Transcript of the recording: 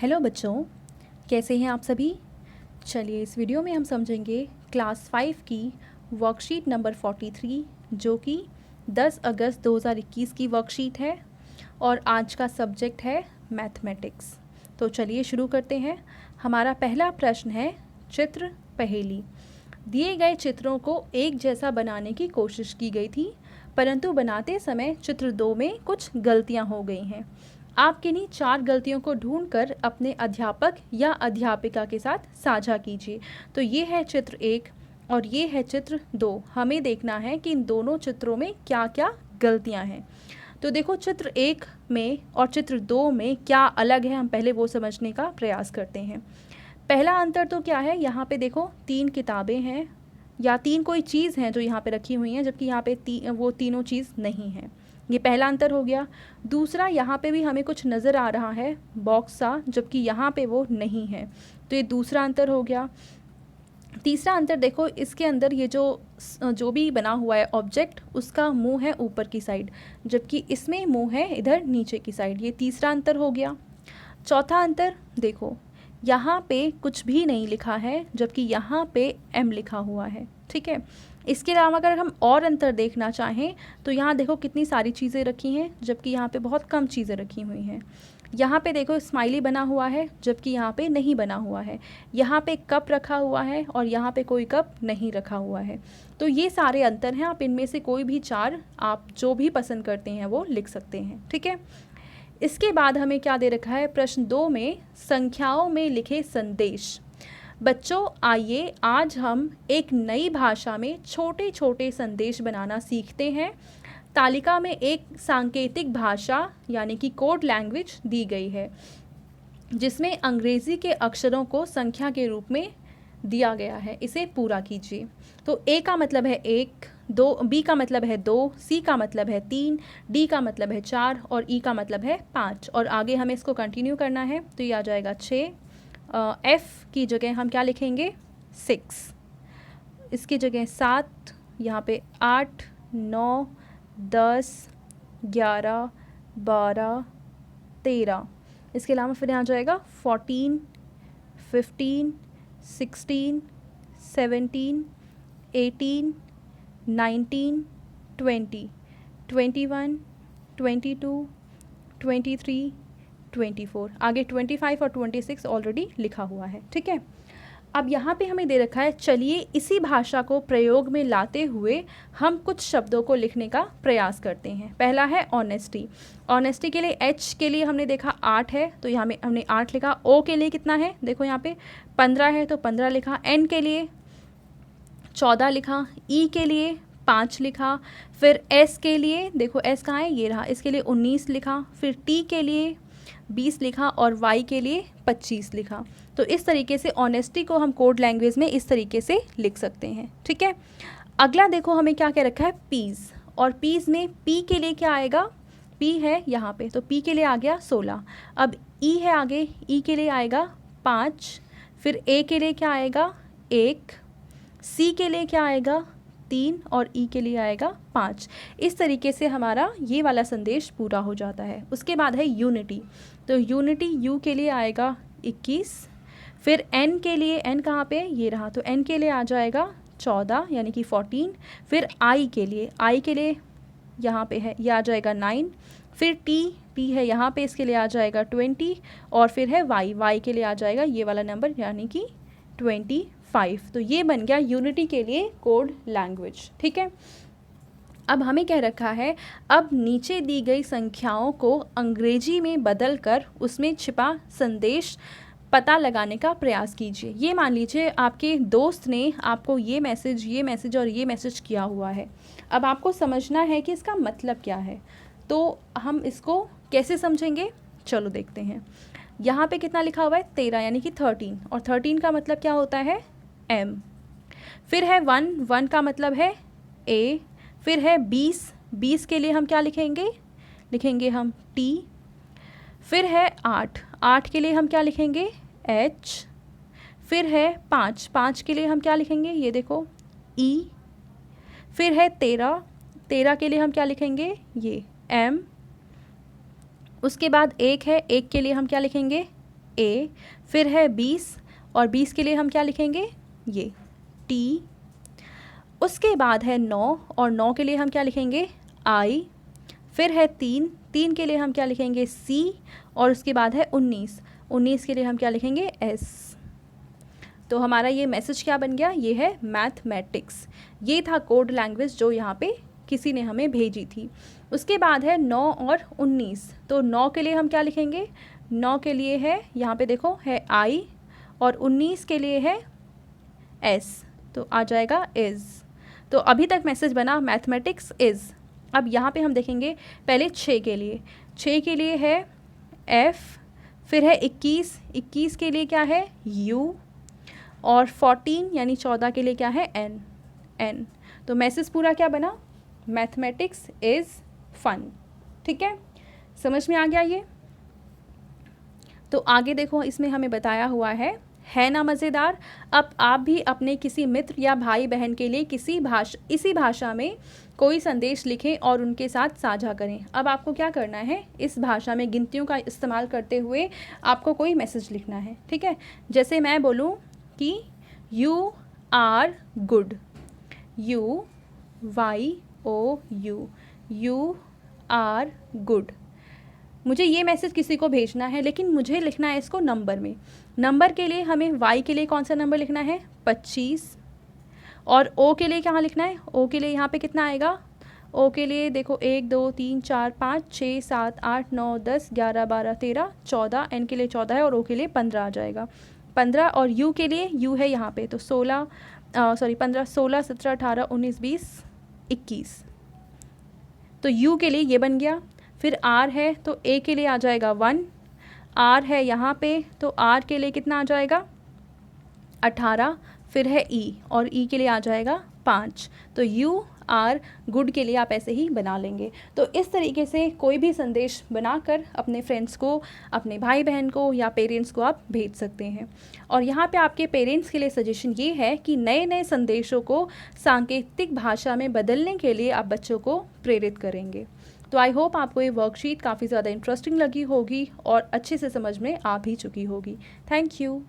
Hello बच्चों, कैसे हैं आप सभी। चलिए इस वीडियो में हम समझेंगे क्लास 5 की वर्कशीट नंबर 43 जो कि 10 अगस्त 2021 की वर्कशीट है और आज का सब्जेक्ट है मैथमेटिक्स। तो चलिए शुरू करते हैं। हमारा पहला प्रश्न है चित्र पहेली। दिए गए चित्रों को एक जैसा बनाने की कोशिश की गई थी, परंतु बनाते समय चित्र 2 में कुछ गलतियां हो गई हैं। आप किन्हीं 4 गलतियों को ढूंढकर अपने अध्यापक या अध्यापिका के साथ साझा कीजिए। तो ये है चित्र 1 और ये है चित्र 2। हमें देखना है कि इन दोनों चित्रों में क्या क्या गलतियां हैं। तो देखो चित्र 1 में और चित्र 2 में क्या अलग है, हम पहले वो समझने का प्रयास करते हैं। पहला अंतर तो क्या है, यहाँ पे देखो 3 किताबें हैं या 3 कोई चीज़ हैं जो यहाँ पे रखी हुई हैं, जबकि यहाँ पे वो तीनों चीज़ नहीं है। ये पहला अंतर हो गया। दूसरा, यहाँ पे भी हमें कुछ नज़र आ रहा है बॉक्स सा, जबकि यहाँ पे वो नहीं है, तो ये दूसरा अंतर हो गया। तीसरा अंतर देखो, इसके अंदर ये जो भी बना हुआ है ऑब्जेक्ट, उसका मुंह है ऊपर की साइड, जबकि इसमें मुंह है इधर नीचे की साइड। ये तीसरा अंतर हो गया। चौथा अंतर देखो, यहाँ पे कुछ भी नहीं लिखा है, जबकि यहाँ पे m लिखा हुआ है। ठीक है। इसके अलावा अगर हम और अंतर देखना चाहें तो यहाँ देखो कितनी सारी चीज़ें रखी हैं, जबकि यहाँ पे बहुत कम चीज़ें रखी हुई हैं। यहाँ पे देखो स्माइली बना हुआ है, जबकि यहाँ पे नहीं बना हुआ है। यहाँ पे कप रखा हुआ है और यहाँ पे कोई कप नहीं रखा हुआ है। तो ये सारे अंतर हैं। आप इनमें से कोई भी 4 आप जो भी पसंद करते हैं वो लिख सकते हैं। ठीक है। इसके बाद हमें क्या दे रखा है, प्रश्न 2 में संख्याओं में लिखे संदेश। बच्चों आइए आज हम एक नई भाषा में छोटे छोटे संदेश बनाना सीखते हैं। तालिका में एक सांकेतिक भाषा यानी कि कोड लैंग्वेज दी गई है, जिसमें अंग्रेजी के अक्षरों को संख्या के रूप में दिया गया है। इसे पूरा कीजिए। तो ए का मतलब है 1, 2, बी का मतलब है 2, सी का मतलब है 3, डी का मतलब है 4 और ई का मतलब है 5। और आगे हमें इसको कंटिन्यू करना है, तो ये आ जाएगा 6। एफ़ की जगह हम क्या लिखेंगे 6, इसकी जगह 7, यहाँ पे 8, 9, 10, 11, 12, 13। इसके अलावा फिर यहाँ जाएगा 14, 15, 16, 17, 18, 19, 20, 21, 22, 23, 24। आगे 25 और 26 ऑलरेडी लिखा हुआ है। ठीक है। अब यहाँ पे हमें दे रखा है, चलिए इसी भाषा को प्रयोग में लाते हुए हम कुछ शब्दों को लिखने का प्रयास करते हैं। पहला है ऑनेस्टी। ऑनेस्टी के लिए एच के लिए हमने देखा 8 है, तो यहाँ में हमने 8 लिखा। ओ के लिए कितना है, देखो यहाँ पे 15 है, तो 15 लिखा। एन के लिए 14 लिखा। ई के लिए 5 लिखा। फिर एस के लिए देखो, एस कहाँ है, ये रहा, इसके लिए 19 लिखा। फिर टी के लिए 20 लिखा और वाई के लिए 25 लिखा। तो इस तरीके से ऑनेस्टी को हम कोड लैंग्वेज में इस तरीके से लिख सकते हैं। ठीक है। अगला देखो हमें क्या क्या रखा है, पीस। और पीस में पी के लिए क्या आएगा, पी है यहाँ पे, तो पी के लिए आ गया 16। अब ई है आगे, ई के लिए आएगा 5। फिर ए के लिए क्या आएगा 1, सी के लिए क्या आएगा 3 और ई के लिए आएगा 5। इस तरीके से हमारा ये वाला संदेश पूरा हो जाता है। उसके बाद है यूनिटी। तो यूनिटी यू के लिए आएगा 21। फिर एन के लिए, एन कहाँ पे, ये रहा, तो एन के लिए आ जाएगा 14 यानी कि 14। फिर आई के लिए यहाँ पे है, ये आ जाएगा 9। फिर टी है यहाँ पे, इसके लिए आ जाएगा 20। और फिर है वाई के लिए आ जाएगा ये वाला नंबर यानी कि 25। तो ये बन गया यूनिटी के लिए कोड लैंग्वेज। ठीक है। अब हमें कह रखा है, अब नीचे दी गई संख्याओं को अंग्रेजी में बदलकर उसमें छिपा संदेश पता लगाने का प्रयास कीजिए। ये मान लीजिए आपके दोस्त ने आपको ये मैसेज और ये मैसेज किया हुआ है। अब आपको समझना है कि इसका मतलब क्या है। तो हम इसको कैसे समझेंगे, चलो देखते हैं। यहाँ पे कितना लिखा हुआ है 13 यानी कि 13, और 13 का मतलब क्या होता है m। फिर है 1 का मतलब है a। फिर है 20 के लिए हम क्या लिखेंगे हम t। फिर है 8 के लिए हम क्या लिखेंगे h। फिर है 5 के लिए हम क्या लिखेंगे, ये देखो e। फिर है 13 के लिए हम क्या लिखेंगे, ये m। उसके बाद 1 है, 1 के लिए हम क्या लिखेंगे A, फिर है 20 और 20 के लिए हम क्या लिखेंगे, ये T, उसके बाद है 9 और 9 के लिए हम क्या लिखेंगे I, फिर है 3 के लिए हम क्या लिखेंगे C, और उसके बाद है 19 के लिए हम क्या लिखेंगे S। तो हमारा ये मैसेज क्या बन गया, ये है मैथमेटिक्स। ये था कोड लैंग्वेज जो यहाँ पे किसी ने हमें भेजी थी। उसके बाद है 9 और 19, तो 9 के लिए हम क्या लिखेंगे, 9 के लिए है यहाँ पे देखो है I, और 19 के लिए है S, तो आ जाएगा इज़। तो अभी तक मैसेज बना मैथमेटिक्स इज़। अब यहाँ पे हम देखेंगे पहले 6 के लिए है F, फिर है 21 के लिए क्या है U, और 14 यानी 14 के लिए क्या है N। तो मैसेज पूरा क्या बना, मैथमेटिक्स इज़ फन। ठीक है, समझ में आ गया ये। तो आगे देखो, इसमें हमें बताया हुआ है ना मज़ेदार। अब आप भी अपने किसी मित्र या भाई बहन के लिए इसी भाषा में कोई संदेश लिखें और उनके साथ साझा करें। अब आपको क्या करना है, इस भाषा में गिनतियों का इस्तेमाल करते हुए आपको कोई मैसेज लिखना है। ठीक है, जैसे मैं बोलूँ कि you are good, YOU, you are good. मुझे ये मैसेज किसी को भेजना है, लेकिन मुझे लिखना है इसको नंबर में। नंबर के लिए हमें Y के लिए कौन सा नंबर लिखना है, 25, और O के लिए कहाँ लिखना है, O के लिए यहाँ पे कितना आएगा, O के लिए देखो 1 2 3 4 5 6 7 8 9 10 11 12 13 14, N के लिए 14 है और O के लिए 15 आ जाएगा 15, और U के लिए U है यहाँ पे तो 15 16 17 18 19 20 21, तो U के लिए ये बन गया। फिर R है तो A के लिए आ जाएगा 1, R है यहाँ पे तो R के लिए कितना आ जाएगा 18, फिर है E और E के लिए आ जाएगा 5। तो यू आर गुड के लिए आप ऐसे ही बना लेंगे। तो इस तरीके से कोई भी संदेश बनाकर अपने फ्रेंड्स को, अपने भाई बहन को या पेरेंट्स को आप भेज सकते हैं। और यहाँ पे आपके पेरेंट्स के लिए सजेशन ये है कि नए नए संदेशों को सांकेतिक भाषा में बदलने के लिए आप बच्चों को प्रेरित करेंगे। तो आई होप आपको ये वर्कशीट काफ़ी ज़्यादा इंटरेस्टिंग लगी होगी और अच्छे से समझ में आ भी चुकी होगी। Thank you.